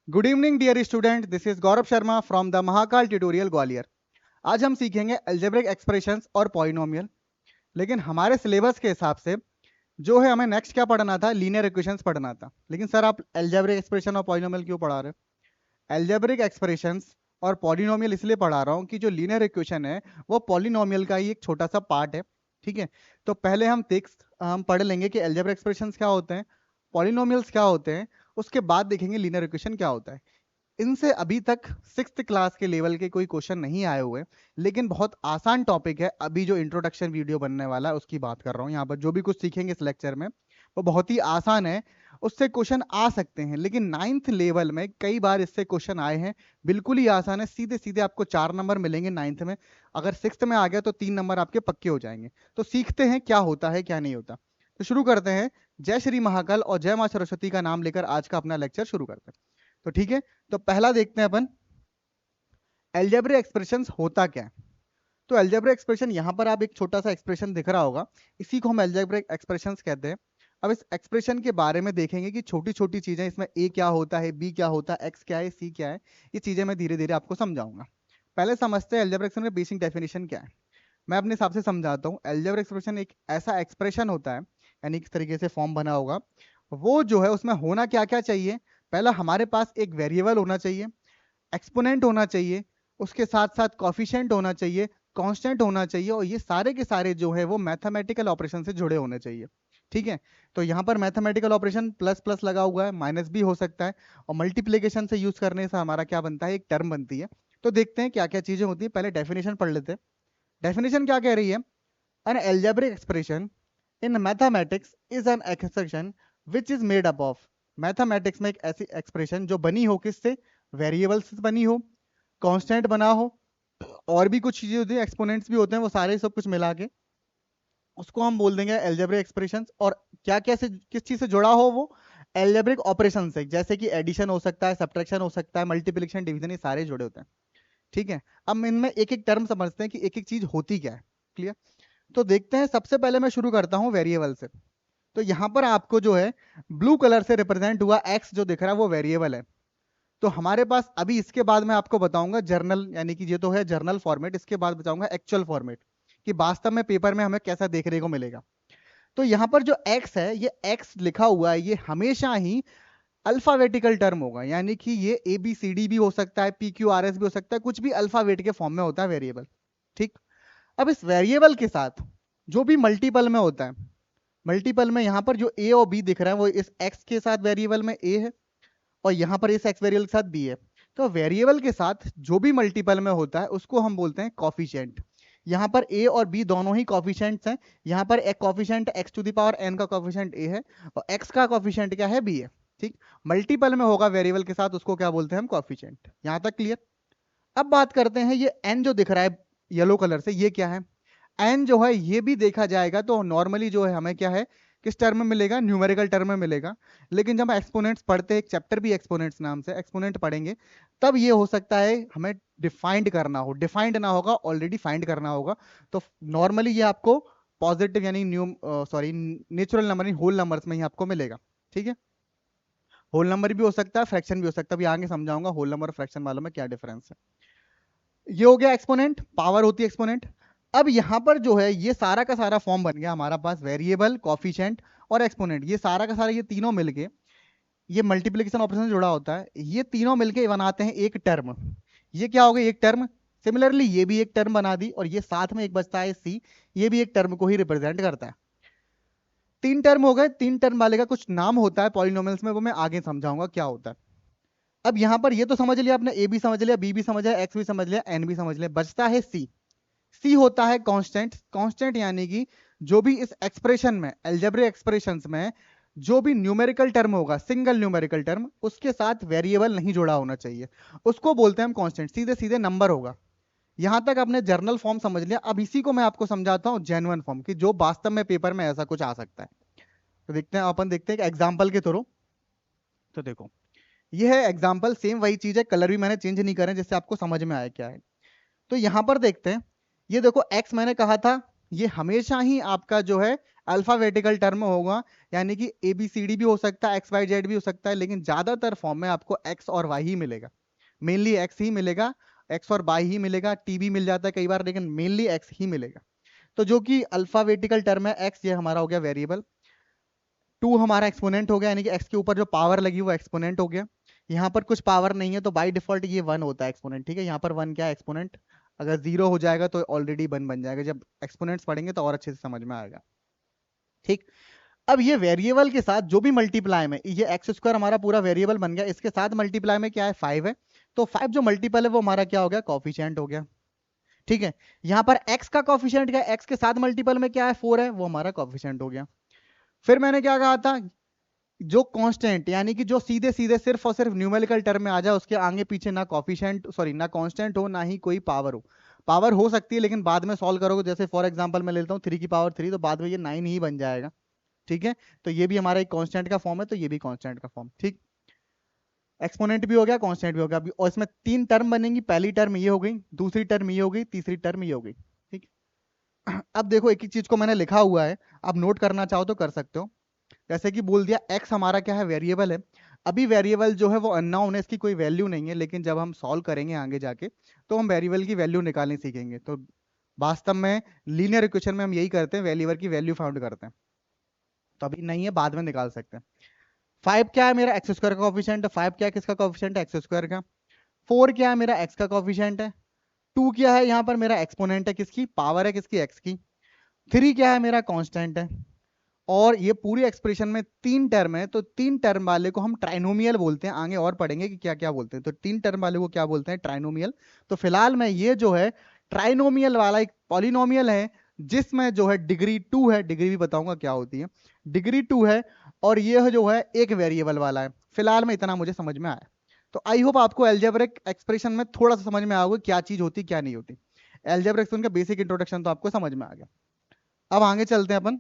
Good evening dear student, this is Gaurav Sharma from the Mahakal tutorial Gwalior. आज हम सीखेंगे अलजेब्रिक एक्सप्रेशंस और पॉलिनोमियल। लेकिन हमारे सिलेबस के हिसाब से जो है हमें नेक्स्ट क्या पढ़ना था, लीनियर इक्वेशंस पढ़ना था। लेकिन सर आप अलजेब्रिक एक्सप्रेशन और पॉलिनोमियल क्यों पढ़ा रहे हो? अलजेब्रिक एक्सप्रेशंस और पॉलिनोमियल इसलिए पढ़ा रहा हूँ कि जो लीनियर इक्वेशन है वो पॉलिनोमियल का ही एक छोटा सा पार्ट है। ठीक है, तो पहले हम पढ़ लेंगे कि अलजेब्रिक एक्सप्रेशंस क्या होते हैं, पॉलिनोमियल्स क्या होते हैं, उसके बाद देखेंगे लीनियर इक्वेशन क्या होता है। इनसे अभी तक सिक्स्थ क्लास के लेवल के कोई क्वेश्चन नहीं आए हुए, लेकिन बहुत आसान टॉपिक है। अभी जो इंट्रोडक्शन वीडियो बनने वाला है उसकी बात कर रहा हूँ। यहाँ पर जो भी कुछ सीखेंगे इस लेक्चर में वो बहुत ही आसान है, उससे क्वेश्चन आ सकते हैं। लेकिन नाइन्थ लेवल में कई बार इससे क्वेश्चन आए हैं, बिल्कुल ही आसान है। सीधे सीधे आपको 4 नंबर मिलेंगे नाइन्थ में। अगर सिक्स्थ में आ गया तो 3 नंबर आपके पक्के हो जाएंगे। तो सीखते हैं क्या होता है क्या नहीं होता। तो शुरू करते हैं। जय श्री महाकाल और जय मां सरस्वती का नाम लेकर आज का अपना लेक्चर शुरू करते हैं। तो ठीक है, तो पहला देखते हैं अपन अलजेब्रिक एक्सप्रेशंस होता क्या है। तो अलजेब्रिक एक्सप्रेशन, यहां पर आप एक छोटा सा एक्सप्रेशन दिख रहा होगा, इसी को हम अलजेब्रिक एक्सप्रेशंस कहते हैं। अब इस एक्सप्रेशन के बारे में देखेंगे कि छोटी छोटी चीजें इसमें ए क्या होता है, बी क्या होता है, एक्स क्या है, सी क्या है। ये चीजें मैं धीरे धीरे आपको समझाऊंगा। पहले समझते हैं अलजेब्रिक एक्सप्रेशन का बेसिक डेफिनेशन क्या है। मैं अपने हिसाब से समझाता हूँ। अलजेब्रिक एक्सप्रेशन एक ऐसा एक्सप्रेशन होता है, यानी किस तरीके से फॉर्म बना होगा, वो जो है उसमें होना क्या क्या चाहिए। पहला, हमारे पास एक वेरिएबल होना चाहिए, एक्सपोनेंट होना चाहिए, उसके साथ साथ कॉफिशिएंट होना चाहिए, कांस्टेंट होना चाहिए, और ये सारे के सारे जो है वो मैथमेटिकल ऑपरेशन से जुड़े होने चाहिए। ठीक है, तो यहाँ पर मैथमेटिकल ऑपरेशन प्लस प्लस लगा हुआ है, माइनस भी हो सकता है, और मल्टीप्लीकेशन से यूज करने से हमारा क्या बनता है, एक टर्म बनती है। तो देखते हैं क्या क्या चीजें होती है। पहले डेफिनेशन पढ़ लेते हैं। डेफिनेशन क्या कह रही है? An algebraic expression in mathematics is an expression which is made up of. Mathematics में एक ऐसी एक्सप्रेशन जो बनी हो किससे, वेरिएबल से बनी हो, कांस्टेंट बना हो, और भी कुछ चीजें होती है, एक्सपोनेंट्स भी होते हैं, वो सारे सब कुछ मिला के उसको हम बोल देंगे एल्जेब्रिक एक्सप्रेशंस। और क्या क्या से किस चीज से जुड़ा हो वो, एल्जेब्रिक ऑपरेशन से, जैसे कि एडिशन हो सकता है, सब्ट्रैक्शन हो सकता है, मल्टीप्लिकेशन, डिवीजन, ये सारे जुड़े होते हैं। ठीक है, अब इनमें एक एक टर्म समझते हैं कि एक एक चीज होती क्या है। क्लियर? तो देखते हैं। सबसे पहले मैं शुरू करता हूं वेरिएबल से। तो यहां पर आपको जो है ब्लू कलर से रिप्रेजेंट हुआ एक्स जो दिख रहा है वो वेरिएबल है। तो हमारे पास अभी इसके बाद मैं आपको बताऊंगा जर्नल, यानी कि ये तो है जर्नल फॉर्मेट, इसके बाद बताऊंगा एक्चुअल फॉर्मेट कि वास्तव में पेपर में हमें कैसा देखने को मिलेगा। तो यहाँ पर जो x है, ये x लिखा हुआ है, ये हमेशा ही अल्फाबेटिकल टर्म होगा, यानी कि ये ए बी सी डी भी हो सकता है, पी क्यू आर एस भी हो सकता है, कुछ भी अल्फाबेट के फॉर्म में होता है वेरिएबल। ठीक, अब इस वेरिएबल के साथ जो भी मल्टीपल में होता है, मल्टीपल में यहाँ पर जो ए और बी दिख रहा है वो इस x के साथ वेरिएबल में a है, और यहाँ पर इस एक्स वेरिएबल के साथ बी है। तो वेरिएबल के साथ जो भी मल्टीपल में होता है उसको हम बोलते हैं कॉफिशिएंट। यहाँ पर ए और बी दोनों ही कॉफिशिएंट्स हैं। यहाँ पर एक coefficient x to the power n का कॉफिशिएंट ए है, और एक्स का कॉफिशिएंट क्या है, बी है। ठीक, मल्टीपल में होगा वेरिएबल के साथ, उसको क्या बोलते हैं हम, कॉफिशिएंट। यहाँ तक क्लियर? अब बात करते हैं ये एन जो दिख रहा है येलो कलर से, ये क्या है? एन जो है ये भी देखा जाएगा तो नॉर्मली जो है हमें क्या है, किस टर्म में मिलेगा, न्यूमेरिकल टर्म में मिलेगा। लेकिन जब एक्सपोनेंट्स पढ़ते हैं, एक चैप्टर भी एक्सपोनेंट्स नाम से एक्सपोनेंट पढ़ेंगे, तब ये हो सकता है हमें डिफाइंड करना हो, डिफाइंड ना होगा, ऑलरेडी फाइंड करना होगा। तो नॉर्मली ये आपको पॉजिटिव यानी new sorry natural number whole numbers में ही आपको मिलेगा। ठीक है, होल नंबर भी हो सकता है, फ्रैक्शन भी हो सकता है। अभी आगे समझाऊंगा होल नंबर और फ्रैक्शन वालों में क्या डिफरेंस है। ये हो गया एक्सपोनेंट, पावर होती है एक्सपोनेंट। अब यहां पर जो है ये सारा का सारा फॉर्म बन गया हमारा पास, वेरिएबल, कॉफिशिएंट और एक्सपोनेंट, ये सारा का सारा ये तीनों मिलके, ये मल्टीप्लिकेशन ऑपरेशन से जुड़ा होता है, ये तीनों मिलके बनाते हैं एक टर्म। ये क्या हो गया, एक टर्म। सिमिलरली ये भी एक टर्म बना दी, और ये साथ में एक बचता है सी, ये भी एक टर्म को ही रिप्रेजेंट करता है। तीन टर्म हो गए। तीन टर्म वाले का कुछ नाम होता है पॉलिनोमियल्स में, वो मैं आगे समझाऊंगा क्या होता है। अब यहां पर ये तो समझ लिया आपने, ए भी समझ लिया, बी भी समझ लिया, एक्स भी समझ लिया, एन भी समझ लिया, बचता है सी। सी होता है कांस्टेंट। कांस्टेंट यानी कि जो भी इस एक्सप्रेशन में, अलजेब्रिक एक्सप्रेशंस में जो भी न्यूमेरिकल टर्म होगा, सिंगल न्यूमेरिकल टर्म, उसके साथ वेरिएबल नहीं जुड़ा होना चाहिए, उसको बोलते हैं हम कांस्टेंट। सीधे सीधे नंबर होगा। यहां तक आपने जर्नल फॉर्म समझ लिया। अब इसी को मैं आपको समझाता हूं जेन्युइन फॉर्म की, जो वास्तव में पेपर में ऐसा कुछ आ सकता है। तो देखते हैं, अपन देखते हैं एग्जाम्पल के थ्रू। तो देखो, ये है एग्जाम्पल, सेम वही चीज है, कलर भी मैंने चेंज नहीं करे जिससे आपको समझ में आए क्या है। तो यहां पर देखते हैं, ये देखो एक्स मैंने कहा था, ये हमेशा ही आपका जो है अल्फाबेटिकल टर्म होगा, यानी कि ABCD भी हो सकता है, XYZ भी हो सकता है, लेकिन ज्यादातर फॉर्म में आपको X और Y ही मिलेगा, मेनली X ही मिलेगा, X और Y ही मिलेगा, T भी मिल जाता है कई बार, लेकिन मेनली X ही मिलेगा। तो जो कि अल्फाबेटिकल टर्म है X, ये हमारा हो गया वेरिएबल। 2 हमारा एक्सपोनेंट हो गया, यानी कि X के ऊपर जो पावर लगी वो एक्सपोनेंट हो गया। यहाँ पर कुछ पावर नहीं है तो बाय डिफॉल्ट ये 1 होता है एक्सपोनेंट, ठीक है। यहाँ पर 1 क्या है, एक्सपोनेंट। अगर 0 हो जाएगा तो ऑलरेडी 1 बन जाएगा, जब एक्सपोनेंट्स पढ़ेंगे तो और अच्छे से समझ में आएगा, ठीक। अब ये वेरिएबल के साथ जो भी मल्टीप्लाई में, ये एक्स स्क्वायर हमारा पूरा वेरिएबल बन गया, इसके साथ मल्टीप्लाई में क्या है, 5 है। तो 5 जो मल्टीपल है वो हमारा क्या हो गया, कॉफिशिएंट हो गया, ठीक है। यहाँ पर x का कॉफिशिएंट क्या है, x के साथ मल्टीपल में क्या है, 4 है, वो हमारा कॉफिशिएंट हो गया। फिर मैंने क्या कहा था, जो कांस्टेंट, यानी कि जो सीधे सीधे सिर्फ और सिर्फ न्यूमेरिकल टर्म में आ जाए, उसके आगे पीछे ना कॉफिशिएंट, सॉरी ना कांस्टेंट हो, ना ही कोई पावर हो। पावर हो सकती है लेकिन बाद में सॉल्व करोगे, जैसे फॉर एग्जांपल मैं लेता हूँ 3 की पावर 3, तो बाद में ये 9 ही बन जाएगा, ठीक है। तो ये भी हमारा एक कांस्टेंट का फॉर्म है, तो ये भी कांस्टेंट का फॉर्म, ठीक। एक्सपोनेंट भी हो गया, कांस्टेंट भी हो गया अभी, और इसमें 3 टर्म बनेंगी, पहली टर्म ये हो गई, दूसरी टर्म ये हो गई, तीसरी टर्म ये हो गई, ठीक। अब देखो एक ही चीज को मैंने लिखा हुआ है, आप नोट करना चाहो तो कर सकते हो। जैसे कि बोल दिया x हमारा क्या है, वेरिएबल है। अभी वेरिएबल जो है वो अननोन है, इसकी कोई वैल्यू नहीं है, लेकिन जब हम सॉल्व करेंगे आगे जाके तो हम वेरिएबल की वैल्यू निकालनी सीखेंगे। तो वास्तव में लीनियर इक्वेशन में हम यही करते हैं, वेरिएबल की वैल्यू फाउंड करते हैं। तो अभी नहीं है, बाद में निकाल सकते हैं। 5 क्या है मेरा, एक्स स्क्वायर का कॉफिशिएंट है। 5 क्या है, किसका कॉफिशिएंट है, एक्स स्क्वायर का। 4 क्या है मेरा, एक्स का कॉफिशिएंट है। 2 क्या है, यहाँ पर मेरा एक्सपोनेंट है, किसकी पावर है, किसकी, एक्स की। 3 क्या है, मेरा कांस्टेंट है। और ये पूरी एक्सप्रेशन में 3 टर्म है, तो 3 टर्म वाले को हम ट्राइनोमियल बोलते हैं, आगे और पढ़ेंगे कि क्या क्या बोलते हैं। तो 3 टर्म वाले को क्या बोलते हैं, ट्राइनोमियल। तो फिलहाल में ये जो है ट्राइनोमियल वाला एक पॉलिनोमियल है, जिसमें जो है डिग्री 2 है, डिग्री भी बताऊंगा क्या होती है, डिग्री 2 है। और ये जो है एक वेरिएबल वाला है। फिलहाल में इतना मुझे समझ में आया। तो आई होप आपको एल्जेब्रिक एक्सप्रेशन में थोड़ा सा समझ में आओगे क्या चीज होती क्या नहीं होती। एल्जेब्रिक एक्सप्रेशन का बेसिक इंट्रोडक्शन तो आपको समझ में आ गया। अब आगे चलते हैं अपन।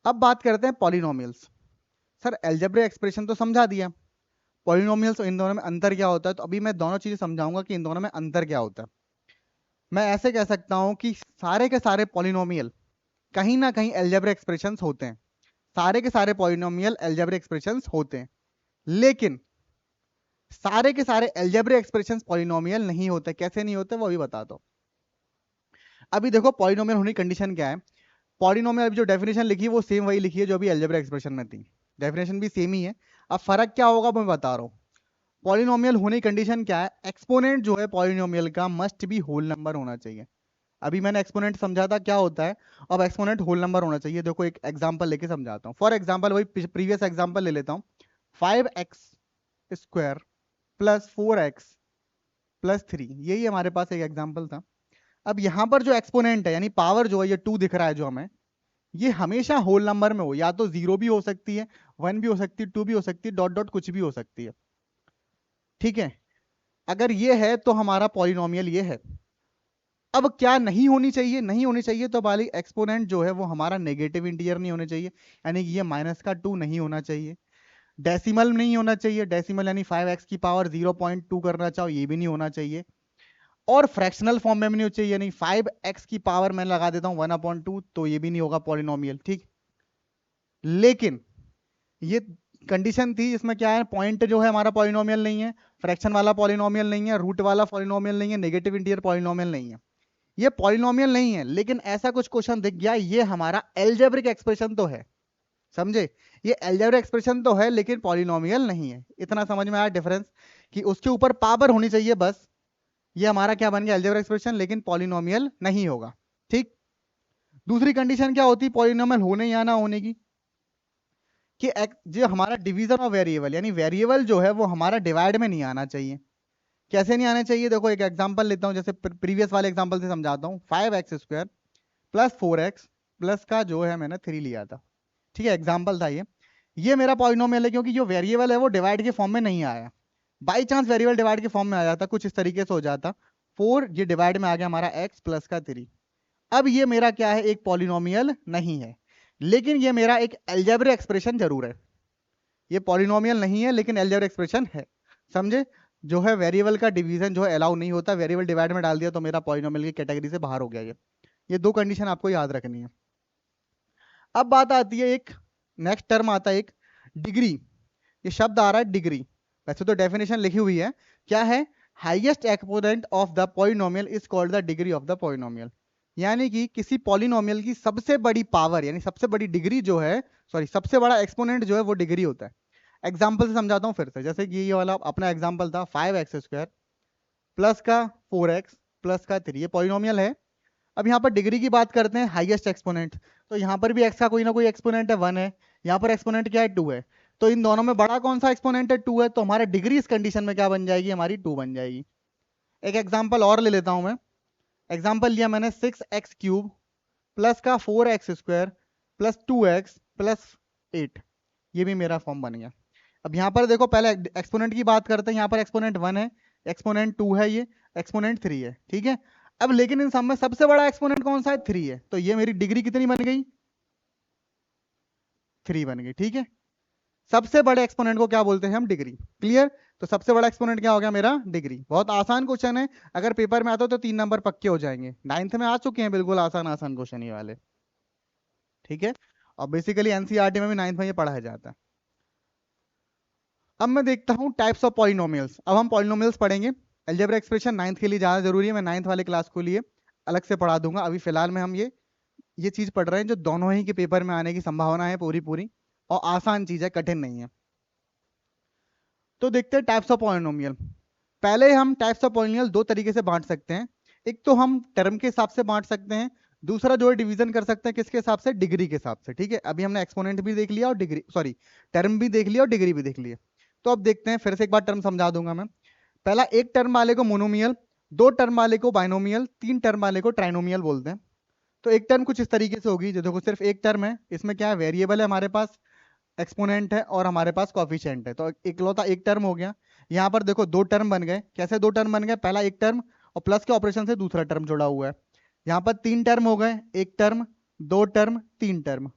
अब बात करते हैं पॉलिनोमियल्स। सर एल्जेब्रिक एक्सप्रेशन तो समझा दिया, पॉलिनोमियल्स इन दोनों में अंतर क्या होता है, तो अभी मैं दोनों चीजें समझाऊंगा कि इन दोनों में अंतर क्या होता है। मैं ऐसे कह सकता हूं कि सारे के सारे पॉलिनोमियल कहीं ना कहीं एल्जेब्रिक एक्सप्रेशंस होते हैं, सारे के सारे पॉलिनोमियल एल्जेब्रिक एक्सप्रेशंस होते हैं, लेकिन सारे के सारे एल्जेब्रिक एक्सप्रेशंस पॉलिनोमियल नहीं होते। कैसे नहीं होते वो भी बताता हूं। अभी देखो पॉलिनोमियल होने की कंडीशन क्या है। पॉलिनोमियल अभी जो डेफिनेशन लिखी है वो सेम वही लिखी है जो अभी अलजेब्रा एक्सप्रेशन में थी, डेफिनेशन भी सेम ही है। अब फर्क क्या होगा मैं बता रहा हूँ। पॉलिनोमियल होने की कंडीशन क्या है, एक्सपोनेंट जो है पॉलिनोमियल का मस्ट बी होल नंबर होना चाहिए। अभी मैंने एक्सपोनेंट समझा था क्या होता है, अब एक्सपोनेंट होल नंबर होना चाहिए। देखो एक एग्जांपल लेके समझाता हूँ। फॉर एग्जांपल वही प्रीवियस एग्जांपल ले लेता हूँ। 5x square plus 4x plus 3, यही हमारे पास एक एग्जांपल था। अब यहाँ पर जो एक्सपोनेंट है यानी पावर जो है ये 2 दिख रहा है जो हमें, ये हमेशा होल नंबर में हो, या तो 0 भी हो सकती है, 1 भी हो सकती है, 2 भी हो सकती है, डॉट डॉट कुछ भी हो सकती है, ठीक है। अगर ये है तो हमारा पॉलिनोमियल ये है। अब क्या नहीं होनी चाहिए, नहीं होनी चाहिए तो वाली एक्सपोनेंट जो है वो हमारा नेगेटिव इंटीजर नहीं होने चाहिए, यानी कि ये -2 नहीं होना चाहिए। डेसिमल नहीं होना चाहिए, डेसिमल यानी 5x की पावर 0.2 करना चाहो ये भी नहीं होना चाहिए। और फ्रैक्शनल फॉर्म में भी नहीं होना चाहिए, यानी 5x की पावर मैं लगा देता हूँ 1/2, तो ये भी नहीं होगा पॉलिनोमियल, ठीक। लेकिन ये कंडीशन थी, इसमें क्या है, पॉइंट जो है हमारा पॉलिनोमियल नहीं है, फ्रैक्शन वाला पॉलिनोमियल नहीं है, रूट वाला पॉलिनोमियल नहीं है, नेगेटिव इंटीजर पॉलिनोमियल नहीं है, ये पॉलिनोमियल नहीं है। लेकिन ऐसा कुछ क्वेश्चन दिख गया, ये हमारा एल्जेब्रिक एक्सप्रेशन तो है, समझे। ये एल्जेब्रिक एक्सप्रेशन तो है लेकिन पॉलिनोमियल नहीं है। इतना समझ में आया डिफरेंस, कि उसके ऊपर पावर होनी चाहिए बस। ये हमारा क्या बन गया, एल्जेब्रिक एक्सप्रेशन, लेकिन पॉलिनोमियल नहीं होगा, ठीक। दूसरी कंडीशन क्या होती है पॉलिनोमियल होने या ना होने की, कि जो हमारा डिवीजन ऑफ वेरिएबल, यानी वेरिएबल जो है वो हमारा डिवाइड में नहीं आना चाहिए। कैसे नहीं आना चाहिए, देखो एक एग्जांपल लेता हूं, जैसे प्रीवियस वाले एग्जांपल से समझाता हूं। 5x square plus 4x plus का जो है मैंने 3 लिया था, ठीक है, एग्जाम्पल था ये मेरा पॉलिनोमियल है, क्योंकि जो वेरिएबल है वो डिवाइड के फॉर्म में नहीं आया। बाई चांस वेरिएबल डिवाइड के फॉर्म में आ जाता, कुछ इस तरीके से हो जाता, 4 ये डिवाइड में आ गया हमारा x प्लस का 3। अब ये मेरा क्या है, एक पॉलिनोमियल नहीं है, लेकिन ये मेरा एक एल्जेब्रिक एक्सप्रेशन जरूर है। ये पॉलिनोमियल नहीं है लेकिन एल्जेब्रिक एक्सप्रेशन है, समझे। जो है वेरिएबल का डिवीजन जो है अलाउ नहीं होता, वेरिएबल डिवाइड में डाल दिया तो मेरा पॉलिनोमियल की कैटेगरी से बाहर हो गया ये। ये दो कंडीशन आपको याद रखनी है। अब बात आती है एक नेक्स्ट टर्म आता है एक डिग्री। ये शब्द आ रहा है डिग्री, वैसे तो डेफिनेशन लिखी हुई है, क्या है, highest exponent of the polynomial is called the degree of the polynomial. यानी कि किसी पॉलिनोमियल की सबसे बड़ी पावर यानी सबसे बड़ी डिग्री जो है, सॉरी सबसे बड़ा एक्सपोनेंट जो है वो डिग्री होता है। एग्जाम्पल से समझाता हूँ फिर से, जैसे कि ये वाला अपना एग्जाम्पल था 5x² प्लस का 4x प्लस का 3, ये पॉलिनोमियल है। अब यहाँ पर डिग्री की बात करते हैं, हाईएस्ट एक्सपोनेंट, तो यहाँ पर भी x का कोई ना कोई एक्सपोनेंट है 1 है, यहाँ पर एक्सपोनेंट क्या है 2 है, तो इन दोनों में बड़ा कौन सा एक्सपोनेंट है 2 है, तो हमारा डिग्री इस कंडीशन में क्या बन जाएगी, हमारी 2 बन जाएगी। एक एग्जांपल और ले लेता हूं मैं, एग्जांपल लिया मैंने 6x³ प्लस का 4x² प्लस 2x प्लस 8, ये भी मेरा फॉर्म बन गया। अब यहाँ पर देखो पहले एक्सपोनेंट की बात करते हैं, यहाँ पर एक्सपोनेंट 1 है, एक्सपोनेंट 2 है, ये एक्सपोनेंट 3 है, ठीक है। अब लेकिन इन सब में सबसे बड़ा एक्सपोनेंट कौन सा है 3 है, तो ये मेरी डिग्री कितनी बन गई 3 बन गई, ठीक है। सबसे बड़े एक्सपोनेंट को क्या बोलते हैं हम, डिग्री। क्लियर, तो सबसे बड़ा एक्सपोनेंट क्या हो गया मेरा, डिग्री। बहुत आसान क्वेश्चन है, अगर पेपर में आता हो तो 3 नंबर पक्के हो जाएंगे, 9th में आ चुके हैं बिल्कुल आसान आसान क्वेश्चन ये वाले, ठीक है। और बेसिकली एनसीईआरटी में भी 9th में ये पढ़ाया जाता है। अब मैं देखता हूँ टाइप्स ऑफ पॉलिनोमियल्स। अब हम पॉलिनोमियल्स पढ़ेंगे, अलजेब्रा एक्सप्रेशन 9th के लिए ज़्यादा जरूरी है, मैं 9th वाले क्लास को लिए अलग से पढ़ा दूंगा। अभी फिलहाल में हम ये चीज़ पढ़ रहे हैं जो दोनों ही के पेपर में आने की संभावना है पूरी पूरी, और आसान चीज़ है, कठिन नहीं है। तो देखते हैं टाइप्स ऑफ पॉलिनोमियल। पहले हम टाइप्स ऑफ पॉलिनोमियल दो तरीके से बांट सकते हैं, एक तो हम टर्म के हिसाब से बांट सकते हैं, दूसरा जो है डिवीजन कर सकते हैं किसके हिसाब से, डिग्री के हिसाब से, ठीक है। अभी हमने एक्सपोनेंट भी देख लिया और डिग्री, सॉरी टर्म भी देख लिया और डिग्री भी देख लिया। तो अब देखते हैं, फिर से एक बार टर्म समझा दूंगा मैं। पहला, एक टर्म वाले को मोनोमियल, दो टर्म वाले को बाइनोमियल, तीन टर्म वाले को ट्राइनोमियल बोलते हैं। तो एक टर्म कुछ इस तरीके से होगी, जो देखो सिर्फ एक टर्म है, इसमें क्या है, वेरिएबल है हमारे पास, एक्सपोनेंट है और हमारे पास कॉफिशिएंट है, तो इकलौता एक टर्म हो गया। यहाँ पर देखो दो टर्म बन गए, कैसे दो टर्म बन गए, पहला एक टर्म और प्लस के ऑपरेशन से दूसरा टर्म जुड़ा हुआ है। यहाँ पर तीन टर्म हो गए, एक टर्म, दो टर्म, तीन टर्म।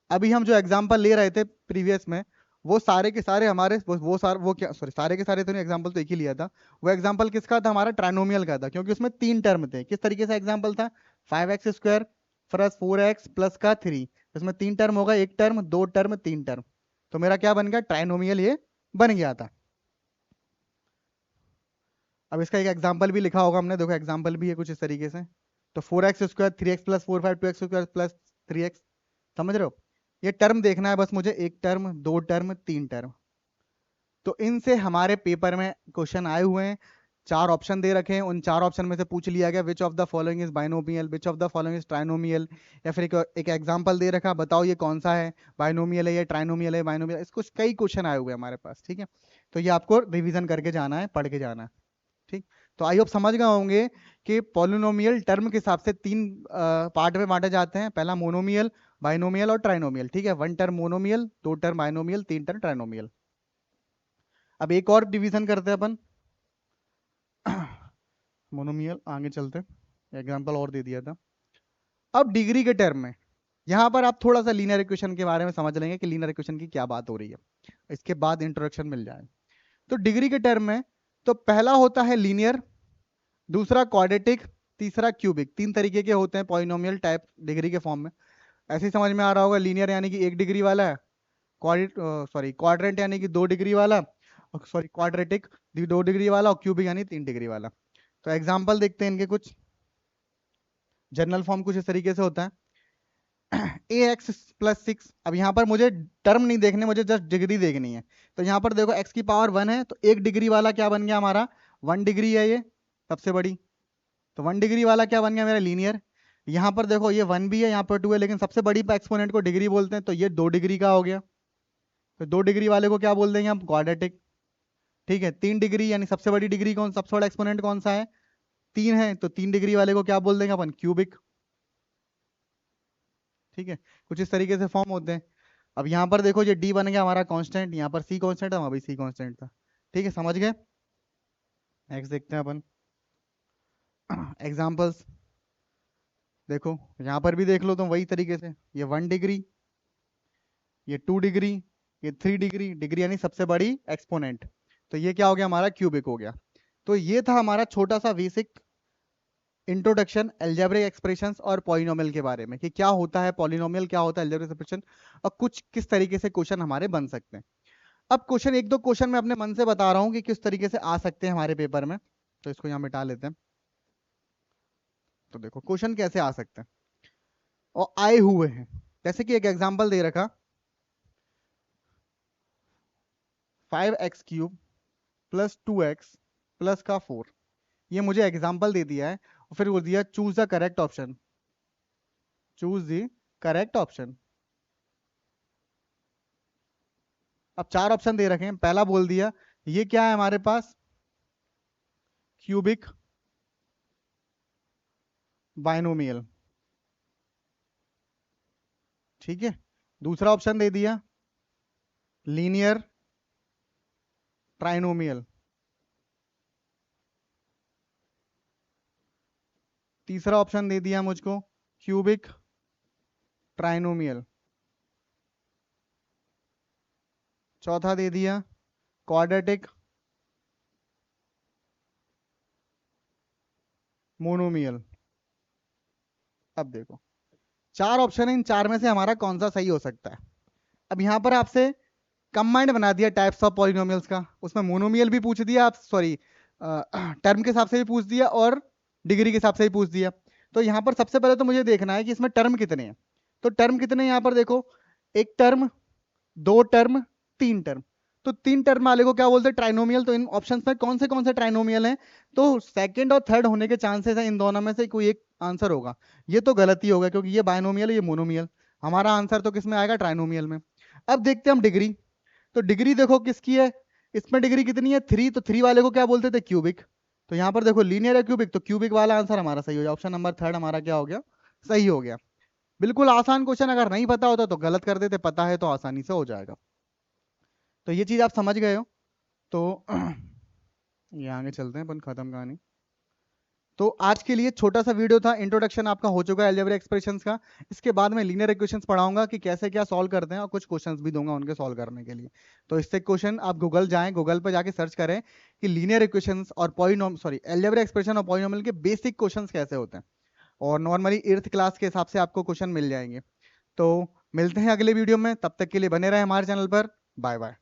अभी हम जो एग्जाम्पल ले रहे थे प्रीवियस में, वो सारे के सारे हमारे वो सारे वो क्या, सॉरी सारे के सारे तो नहीं, एग्जाम्पल तो एक ही लिया था। वो एग्जाम्पल किसका था, हमारा ट्राइनोमियल का था, क्योंकि उसमें तीन टर्म थे। किस तरीके से एग्जाम्पल था, 5x² प्लस 4x प्लस का 3, इसमें तीन टर्म होगा, एक टर्म, दो टर्म, तीन टर्म, तो मेरा क्या बन गया, ट्राइनोमियल ये बन गया था। अब इसका एक एग्जाम्पल भी लिखा होगा हमने, देखो एग्जाम्पल भी है कुछ इस तरीके से। तो 4x² 3x plus 4 5 2x² plus 3x, समझ रहे हो। ये टर्म देखना है बस मुझे, एक टर्म, दो टर्म, तीन टर्म। तो इनसे हमारे पेपर में क्वेश्चन आए हुए हैं, चार ऑप्शन दे रखे हैं, उन चार ऑप्शन में से पूछ लिया गया which of the following is binomial, which of the following is trinomial, या फिर एक एग्जांपल दे रखा, बताओ ये कौन सा है, बाइनोमियल है या ट्राइनोमियल है, बाइनोमियल, इसको कई क्वेश्चन आए हुए हैं हमारे पास, ठीक है। तो ये आपको रिवीजन करके जाना है, पढ़ के जाना है, ठीक। तो आई होप समझ गए होंगे कि पॉलिनोमियल टर्म के हिसाब से तीन पार्ट में बांटे जाते हैं, पहला मोनोमियल, बाइनोमियल और ट्राइनोमियल, ठीक है। वन टर्म मोनोमियल, दो टर्म बाइनोमियल, तीन टर्म ट्राइनोमियल। अब एक और डिवीजन करते हैं अपन मोनोमियल, आगे चलते, एग्जांपल और दे दिया था। अब डिग्री के टर्म में, यहां पर आप थोड़ा सा लीनियर इक्वेशन के बारे में समझ लेंगे कि लीनियर इक्वेशन की क्या बात हो रही है, इसके बाद इंट्रोडक्शन मिल जाए। तो डिग्री के टर्म में तो पहला होता है लीनियर, दूसरा क्वाड्रेटिक, तीसरा क्यूबिक। तीन तरीके के होते हैं पॉलिनोमियल टाइप डिग्री के फॉर्म में, ऐसे ही समझ में आ रहा होगा। लीनियर यानी कि एक डिग्री वाला है, क्वाड्रेंट यानी कि दो डिग्री वाला, सॉरी क्वाड्रेटिक दो डिग्री वाला, और क्यूबिक यानी तीन डिग्री वाला। तो एग्जांपल देखते हैं इनके कुछ। जनरल फॉर्म कुछ इस तरीके से होता है, ax+6। अब यहाँ पर मुझे टर्म नहीं देखने, मुझे जस्ट डिग्री देखनी है। तो यहाँ पर देखो x की पावर 1 है, तो एक डिग्री वाला क्या बन गया हमारा, 1 डिग्री है ये सबसे बड़ी, तो 1 डिग्री वाला क्या बन गया मेरा, लीनियर। यहाँ पर देखो ये 1 भी है, यहाँ पर 2 है, लेकिन सबसे बड़ी एक्सपोनेंट को डिग्री बोलते हैं, तो ये 2 डिग्री का हो गया। तो 2 डिग्री वाले को क्या बोल देंगे हम, क्वाड्रेटिक, ठीक है। 3 डिग्री यानी सबसे बड़ी डिग्री कौन, सबसे बड़ा एक्सपोनेंट कौन सा है, 3 है, तो 3 डिग्री वाले को क्या बोल देंगे अपन, क्यूबिक, ठीक है। कुछ इस तरीके से फॉर्म होते हैं। अब यहाँ पर देखो ये डी बन गया हमारा कांस्टेंट, यहाँ पर सी कांस्टेंट था, वहाँ भी सी कांस्टेंट था, ठीक है, समझ गए। नेक्स्ट देखते हैं अपन एग्जांपल्स। देखो यहाँ पर भी देख लो तुम वही तरीके से, ये 1 डिग्री, ये 2 डिग्री, ये 3 डिग्री, डिग्री यानी सबसे बड़ी एक्सपोनेंट, तो ये क्या हो गया हमारा, क्यूबिक हो गया। तो ये था हमारा छोटा सा बेसिक इंट्रोडक्शन अलजेब्रिक एक्सप्रेशंस और पॉलिनोमियल के बारे में कि क्या होता है पॉलिनोमियल, क्या होता है अलजेब्रिक एक्सप्रेशन, और कुछ किस तरीके से क्वेश्चन हमारे बन सकते हैं। अब क्वेश्चन एक दो क्वेश्चन मैं अपने मन से बता रहा हूं कि किस तरीके से आ सकते हैं हमारे पेपर में, तो इसको यहां मिटा लेते हैं। तो देखो क्वेश्चन कैसे आ सकते हैं और आए हुए हैं, जैसे कि एक एग्जांपल दे रखा 5x³ प्लस 2x प्लस का 4, ये मुझे एग्जांपल दे दिया है और फिर वो दिया choose the correct option, choose the correct option. अब चार ऑप्शन दे रखे हैं, पहला बोल दिया ये क्या है हमारे पास, क्यूबिक बाइनोमियल, ठीक है। दूसरा ऑप्शन दे दिया लीनियर ट्राइनोमियल, तीसरा ऑप्शन दे दिया मुझको क्यूबिक ट्राइनोमियल, चौथा दे दिया क्वाड्रेटिक मोनोमियल। अब देखो चार ऑप्शन है, इन चार में से हमारा कौन सा सही हो सकता है। अब यहां पर आपसे कंबाइंड बना दिया टाइप्स ऑफ पॉलिनोमियल्स का, उसमें मोनोमियल भी पूछ दिया आप, सॉरी टर्म के हिसाब से भी पूछ दिया और डिग्री के हिसाब से भी पूछ दिया। तो यहाँ पर सबसे पहले तो मुझे देखना है कि इसमें टर्म कितने हैं। तो टर्म कितने हैं यहाँ पर देखो, एक टर्म, दो टर्म, तीन टर्म। तो तीन टर्म वाले को क्या बोलते हैं, ट्राइनोमियल। तो इन ऑप्शंस में कौन से ट्राइनोमियल हैं, तो सेकंड और थर्ड होने के चांसेस है, इन दोनों में से कोई एक आंसर होगा। ये तो गलती होगा क्योंकि ये बायनोमियल है, ये मोनोमियल। हमारा आंसर तो किस में आएगा, ट्राइनोमियल में। अब देखते हैं हम डिग्री। तो डिग्री देखो किसकी है, इसमें डिग्री कितनी है 3, तो 3 वाले को क्या बोलते थे, क्यूबिक। तो यहाँ पर देखो लीनियर है क्यूबिक, तो क्यूबिक वाला आंसर हमारा सही हो गया, ऑप्शन नंबर थर्ड हमारा क्या हो गया, सही हो गया। बिल्कुल आसान क्वेश्चन, अगर नहीं पता होता तो गलत कर देते, पता है तो आसानी से हो जाएगा। तो ये चीज आप समझ गए हो। तो ये आगे चलते हैं अपन, खत्म कहानी। तो आज के लिए छोटा सा वीडियो था, इंट्रोडक्शन आपका हो चुका है अलजेब्रिक एक्सप्रेशंस का। इसके बाद मैं लीनियर इक्वेशंस पढ़ाऊंगा कि कैसे क्या सॉल्व करते हैं, और कुछ क्वेश्चंस भी दूंगा उनके सॉल्व करने के लिए। तो इससे क्वेश्चन आप गूगल जाएं, गूगल पर जाके सर्च करें कि लीनियर इक्वेशंस और अलजेब्रिक एक्सप्रेशन और पॉलिनोमियल के बेसिक क्वेश्चंस कैसे होते हैं, और नॉर्मली 8th क्लास के हिसाब से आपको क्वेश्चन मिल जाएंगे। तो मिलते हैं अगले वीडियो में, तब तक के लिए बने रहे हमारे चैनल पर। Bye bye.